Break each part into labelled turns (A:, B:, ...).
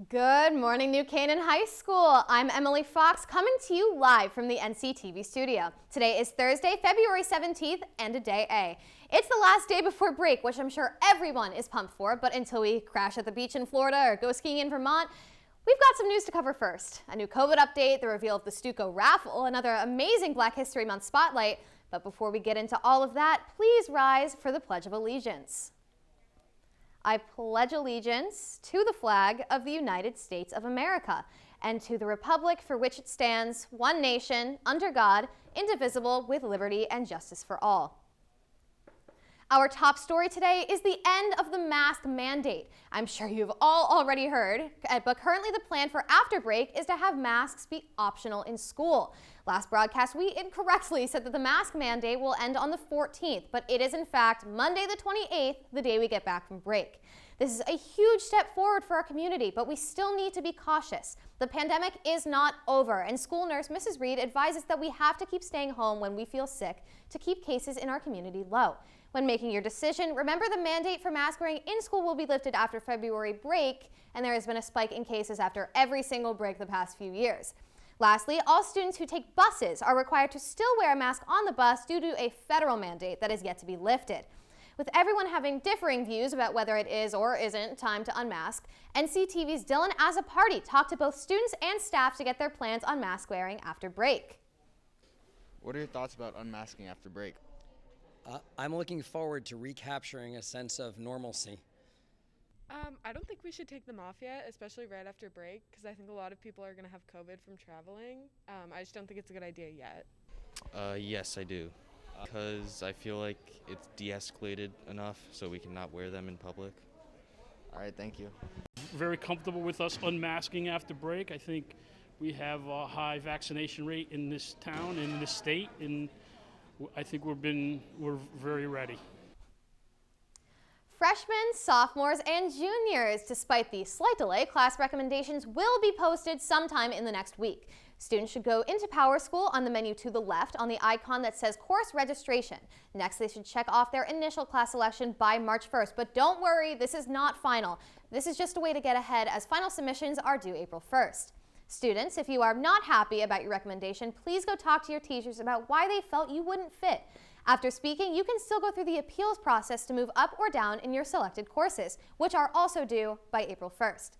A: Good morning, New Canaan High School. I'm Emily Fox, coming to you live from the NCTV studio. Today is Thursday, February 17th, and a day A. It's the last day before break, which I'm sure everyone is pumped for, but until we crash at the beach in Florida or go skiing in Vermont, we've got some news to cover first. A new COVID update, the reveal of the Stuco raffle, another amazing Black History Month spotlight. But before we get into all of that, please rise for the Pledge of Allegiance. I pledge allegiance to the flag of the United States of America and to the republic for which it stands, one nation, under God, indivisible, with liberty and justice for all. Our top story today is the end of the mask mandate. I'm sure you've all already heard, but currently the plan for after break is to have masks be optional in school. Last broadcast, we incorrectly said that the mask mandate will end on the 14th, but it is in fact Monday the 28th, the day we get back from break. This is a huge step forward for our community, but we still need to be cautious. The pandemic is not over, and school nurse Mrs. Reed advises that we have to keep staying home when we feel sick to keep cases in our community low. When making your decision, remember the mandate for mask wearing in school will be lifted after February break, and there has been a spike in cases after every single break the past few years. Lastly, all students who take buses are required to still wear a mask on the bus due to a federal mandate that is yet to be lifted. With everyone having differing views about whether it is or isn't time to unmask, NCTV's Dylan Azzapardi talked to both students and staff to get their plans on mask wearing after break.
B: What are your thoughts about unmasking after break?
C: I'm looking forward to recapturing a sense of normalcy.
D: I don't think we should take them off yet, especially right after break, because I think a lot of people are going to have COVID from traveling. I just don't think it's a good idea yet.
E: Yes, I do. Because I feel like it's de-escalated enough so we can not wear them in public.
B: All right, thank you.
F: Very comfortable with us unmasking after break. I think we have a high vaccination rate in this town, in this state, and I think we're very ready.
A: Freshmen, sophomores, and juniors, despite the slight delay, class recommendations will be posted sometime in the next week. Students should go into Power School on the menu to the left on the icon that says course registration. Next, they should check off their initial class selection by March 1st. But don't worry, this is not final. This is just a way to get ahead as final submissions are due April 1st. Students, if you are not happy about your recommendation, please go talk to your teachers about why they felt you wouldn't fit. After speaking, you can still go through the appeals process to move up or down in your selected courses, which are also due by April 1st.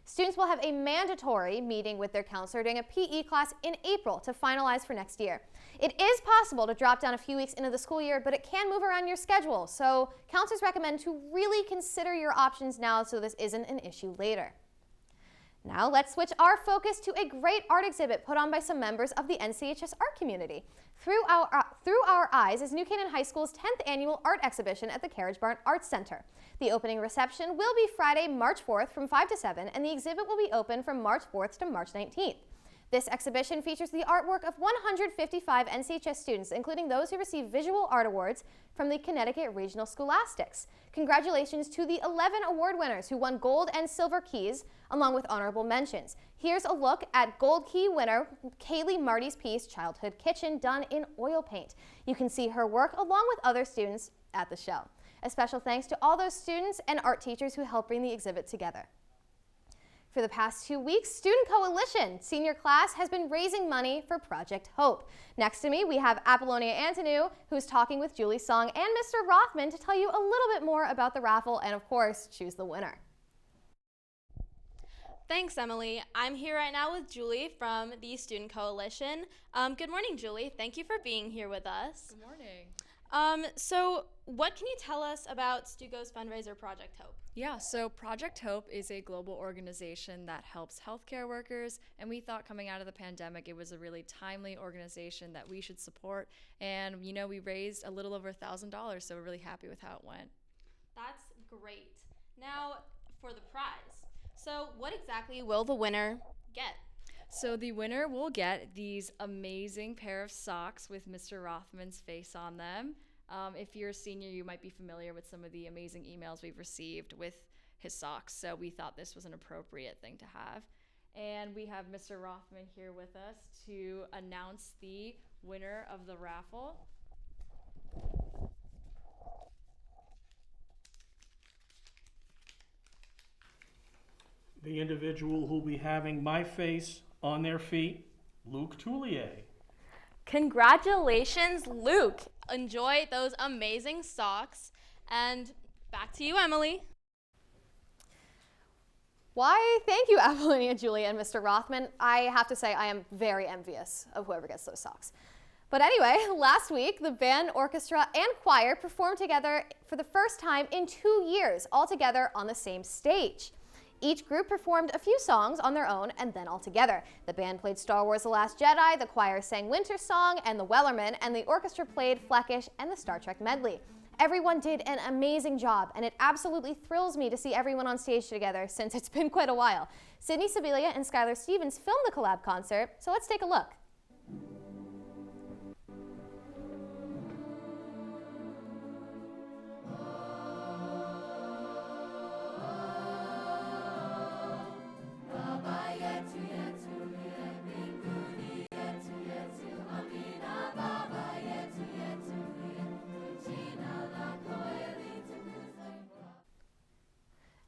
A: Students will have a mandatory meeting with their counselor during a PE class in April to finalize for next year. It is possible to drop down a few weeks into the school year, but it can move around your schedule, so counselors recommend to really consider your options now so this isn't an issue later. Now let's switch our focus to a great art exhibit put on by some members of the NCHS art community. Through Our Eyes is New Canaan High School's 10th annual art exhibition at the Carriage Barn Arts Center. The opening reception will be Friday, March 4th from 5 to 7, and the exhibit will be open from March 4th to March 19th. This exhibition features the artwork of 155 NCHS students, including those who received visual art awards from the Connecticut Regional Scholastics. Congratulations to the 11 award winners who won gold and silver keys, along with honorable mentions. Here's a look at gold key winner Kaylee Marty's piece, Childhood Kitchen, done in oil paint. You can see her work along with other students at the show. A special thanks to all those students and art teachers who helped bring the exhibit together. For the past 2 weeks, Student Coalition senior class has been raising money for Project Hope. Next to me, we have Apollonia Antoniou, who's talking with Julie Song and Mr. Rothman to tell you a little bit more about the raffle and, of course, choose the winner.
G: Thanks, Emily. I'm here right now with Julie from the Student Coalition. Good morning, Julie. Thank you for being here with us.
H: Good morning.
G: So what can you tell us about Stuco's fundraiser, Project Hope?
H: Yeah, so Project Hope is a global organization that helps healthcare workers, and we thought coming out of the pandemic it was a really timely organization that we should support. And, you know, we raised a little over $1,000, so we're really happy with how it went.
G: That's great. Now, for the prize. So what exactly will the winner get?
H: So the winner will get these amazing pair of socks with Mr. Rothman's face on them. If you're a senior, you might be familiar with some of the amazing emails we've received with his socks, so we thought this was an appropriate thing to have. And we have Mr. Rothman here with us to announce the winner of the raffle.
F: The individual who'll be having my face on their feet, Luke Toulier.
G: Congratulations, Luke. Enjoy those amazing socks. And back to you, Emily.
A: Why, thank you, Apollonia, Julia, and Mr. Rothman. I have to say I am very envious of whoever gets those socks. But anyway, last week, the band, orchestra, and choir performed together for the first time in 2 years, all together on the same stage. Each group performed a few songs on their own and then all together. The band played Star Wars: The Last Jedi, the choir sang Winter Song and The Wellerman, and the orchestra played Fleckish and the Star Trek medley. Everyone did an amazing job, and it absolutely thrills me to see everyone on stage together since it's been quite a while. Sydney Sibilia and Skylar Stevens filmed the collab concert, so let's take a look.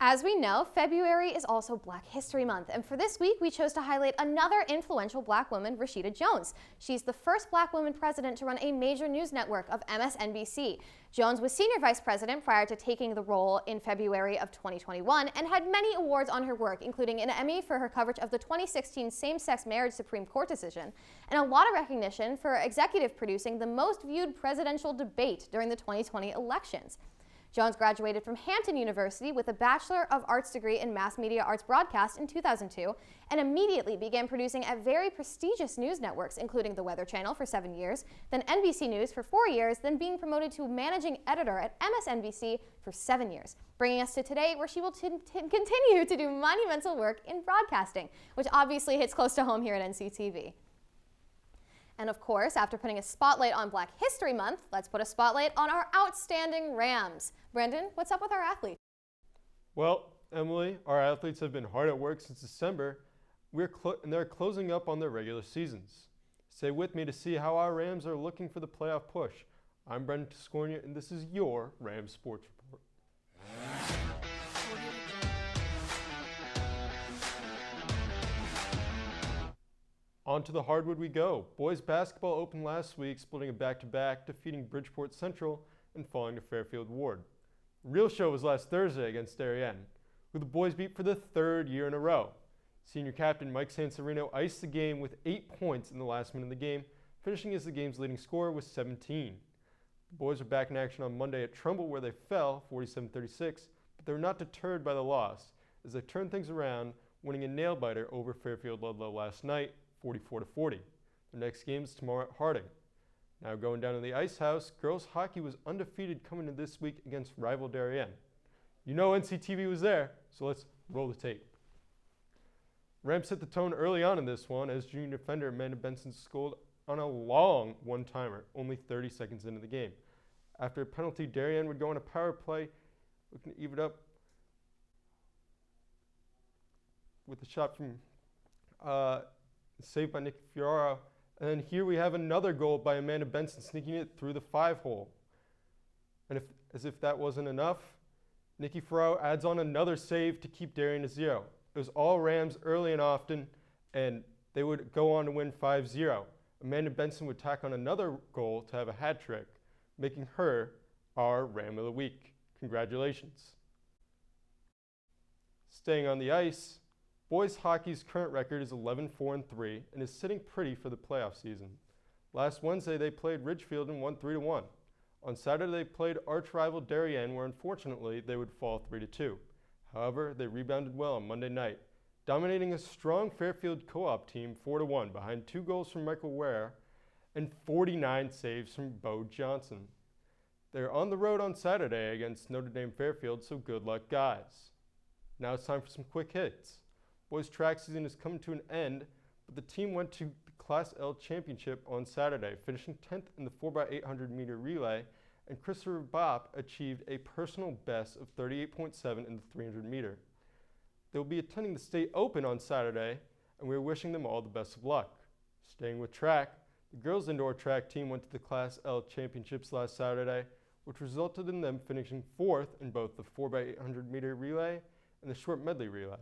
A: As we know, February is also Black History Month, and for this week we chose to highlight another influential Black woman, Rashida Jones. She's the first Black woman president to run a major news network of MSNBC. Jones was senior vice president prior to taking the role in February of 2021 and had many awards on her work, including an Emmy for her coverage of the 2016 same-sex marriage Supreme Court decision, and a lot of recognition for executive producing the most viewed presidential debate during the 2020 elections. Jones graduated from Hampton University with a Bachelor of Arts degree in Mass Media Arts Broadcast in 2002 and immediately began producing at very prestigious news networks, including the Weather Channel for 7 years, then NBC News for 4 years, then being promoted to managing editor at MSNBC for 7 years, bringing us to today where she will continue to do monumental work in broadcasting, which obviously hits close to home here at NCTV. And of course, after putting a spotlight on Black History Month, let's put a spotlight on our outstanding Rams. Brendan, what's up with our athletes?
I: Well, Emily, our athletes have been hard at work since December, and they're closing up on their regular seasons. Stay with me to see how our Rams are looking for the playoff push. I'm Brendan Tiscornia, and this is your Rams Sports Report. On to the hardwood we go. Boys basketball opened last week, splitting a back-to-back, defeating Bridgeport Central and falling to Fairfield Ward. The real show was last Thursday against Darien, who the boys beat for the third year in a row. Senior captain Mike Sanserino iced the game with 8 points in the last minute of the game, finishing as the game's leading scorer with 17. The boys are back in action on Monday at Trumbull, where they fell 47-36, but they were not deterred by the loss, as they turned things around, winning a nail-biter over Fairfield Ludlow last night, 44-40. Their next game is tomorrow at Harding. Now going down to the Ice House, girls hockey was undefeated coming into this week against rival Darien. You know NCTV was there, so let's roll the tape. Rams set the tone early on in this one as junior defender Amanda Benson scored on a long one-timer, only 30 seconds into the game. After a penalty, Darien would go on a power play, looking to even it up with a shot from saved by Nikki Fiora. And then here we have another goal by Amanda Benson, sneaking it through the 5-hole. And as if that wasn't enough, Nikki Fiora adds on another save to keep Darien to 0. It was all Rams early and often, and they would go on to win 5-0. Amanda Benson would tack on another goal to have a hat trick, making her our Ram of the Week. Congratulations. Staying on the ice, boys hockey's current record is 11-4-3 and is sitting pretty for the playoff season. Last Wednesday they played Ridgefield and won 3-1. On Saturday they played arch rival Darien, where unfortunately they would fall 3-2. However, they rebounded well on Monday night, dominating a strong Fairfield co-op team 4-1 behind 2 goals from Michael Ware and 49 saves from Bo Johnson. They're on the road on Saturday against Notre Dame Fairfield, so good luck, guys. Now it's time for some quick hits. Boys track season is coming to an end, but the team went to the Class L Championship on Saturday, finishing 10th in the 4x800 meter relay, and Christopher Bopp achieved a personal best of 38.7 in the 300 meter. They will be attending the State Open on Saturday, and we are wishing them all the best of luck. Staying with track, the girls' indoor track team went to the Class L Championships last Saturday, which resulted in them finishing 4th in both the 4x800 meter relay and the short medley relay.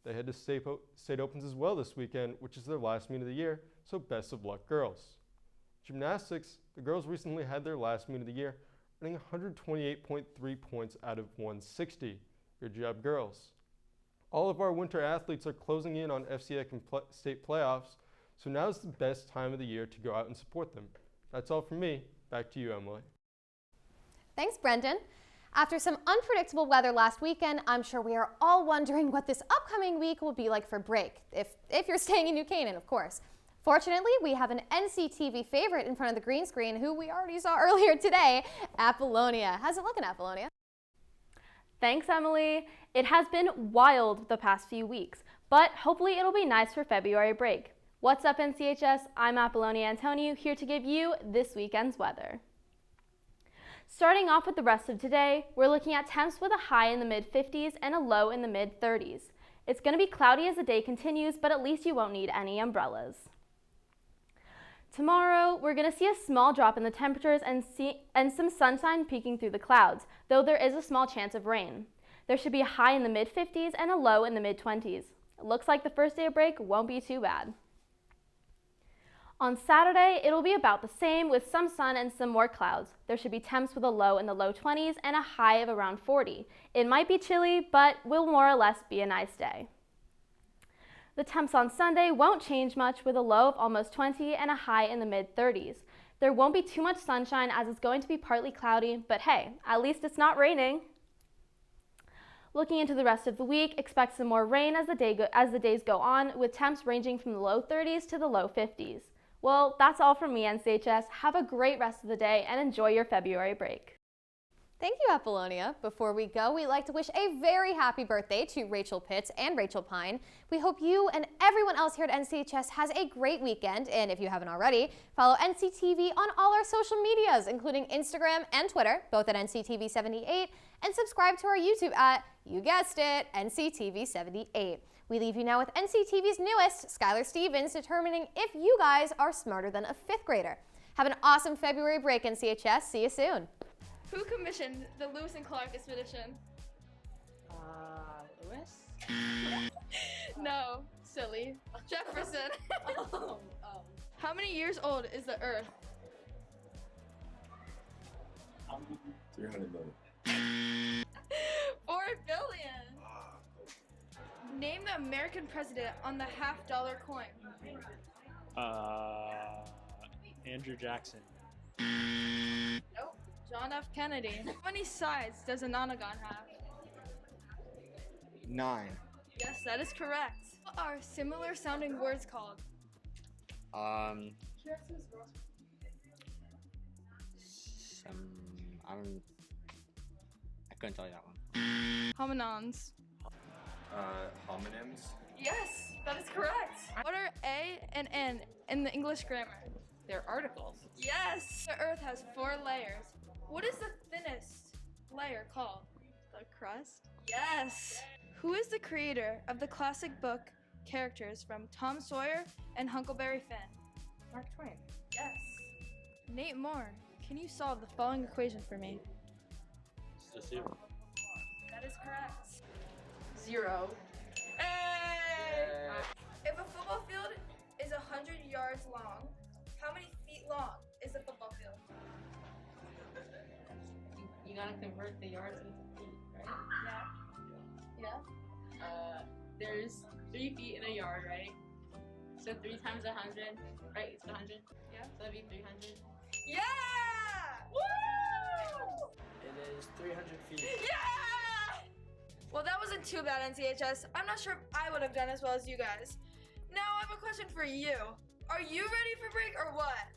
I: They head to state opens as well this weekend, which is their last meet of the year, so best of luck, girls. Gymnastics, the girls recently had their last meet of the year, earning 128.3 points out of 160. Good job, girls. All of our winter athletes are closing in on FCIC and state playoffs, so now's the best time of the year to go out and support them. That's all from me. Back to you, Emily.
A: Thanks, Brendan. After some unpredictable weather last weekend, I'm sure we are all wondering what this upcoming week will be like for break, if you're staying in New Canaan, of course. Fortunately, we have an NCTV favorite in front of the green screen who we already saw earlier today, Apollonia. How's it looking, Apollonia?
J: Thanks, Emily. It has been wild the past few weeks, but hopefully it'll be nice for February break. What's up, NCHS? I'm Apollonia Antoniou, here to give you this weekend's weather. Starting off with the rest of today, we're looking at temps with a high in the mid-50s and a low in the mid-30s. It's going to be cloudy as the day continues, but at least you won't need any umbrellas. Tomorrow, we're going to see a small drop in the temperatures and some sunshine peeking through the clouds, though there is a small chance of rain. There should be a high in the mid-50s and a low in the mid-20s. It looks like the first day of break won't be too bad. On Saturday, it'll be about the same with some sun and some more clouds. There should be temps with a low in the low 20s and a high of around 40. It might be chilly, but will more or less be a nice day. The temps on Sunday won't change much with a low of almost 20 and a high in the mid-30s. There won't be too much sunshine as it's going to be partly cloudy, but hey, at least it's not raining. Looking into the rest of the week, expect some more rain as the days go on, with temps ranging from the low 30s to the low 50s. Well, that's all from me, NCHS. Have a great rest of the day and enjoy your February break.
A: Thank you, Apollonia. Before we go, we'd like to wish a very happy birthday to Rachel Pitts and Rachel Pine. We hope you and everyone else here at NCHS has a great weekend, and if you haven't already, follow NCTV on all our social medias, including Instagram and Twitter, both at NCTV78, and subscribe to our YouTube at, you guessed it, NCTV78. We leave you now with NCTV's newest, Skylar Stevens, determining if you guys are smarter than a 5th grader. Have an awesome February break, NCHS. See you soon.
K: Who commissioned the Lewis and Clark expedition?
L: Lewis?
K: No, silly. Jefferson. How many years old is the Earth?
L: 300 million.
K: 4 billion. Name the American president on the $50 coin.
L: Andrew Jackson.
K: Nope. John F. Kennedy. How many sides does a nonagon have?
B: 9.
K: Yes, that is correct. What are similar sounding words called?
L: I couldn't tell you that one.
K: Hominons.
L: Homonyms?
K: Yes, that is correct. What are A and N in the English grammar?
L: They're articles.
K: Yes. The Earth has 4 layers. What is the thinnest layer called?
D: The crust?
K: Yes. Who is the creator of the classic book characters from Tom Sawyer and Huckleberry Finn?
L: Mark Twain.
K: Yes. Nate Moore, can you solve the following equation for me?
L: Just 0.
K: That is correct.
L: 0.
K: Hey! If a football field is 100 yards long, how many feet long is the football field?
L: You gotta convert the yards into feet, right?
K: Yeah.
L: There's 3 feet in a yard, right? So 3 times 100, right? It's 100.
K: Yeah.
L: So that'd be 300.
K: Yeah! Woo!
L: It is 300 feet.
K: Yeah! Well, that wasn't too bad, NCHS. I'm not sure if I would have done as well as you guys. Now I have a question for you. Are you ready for break or what?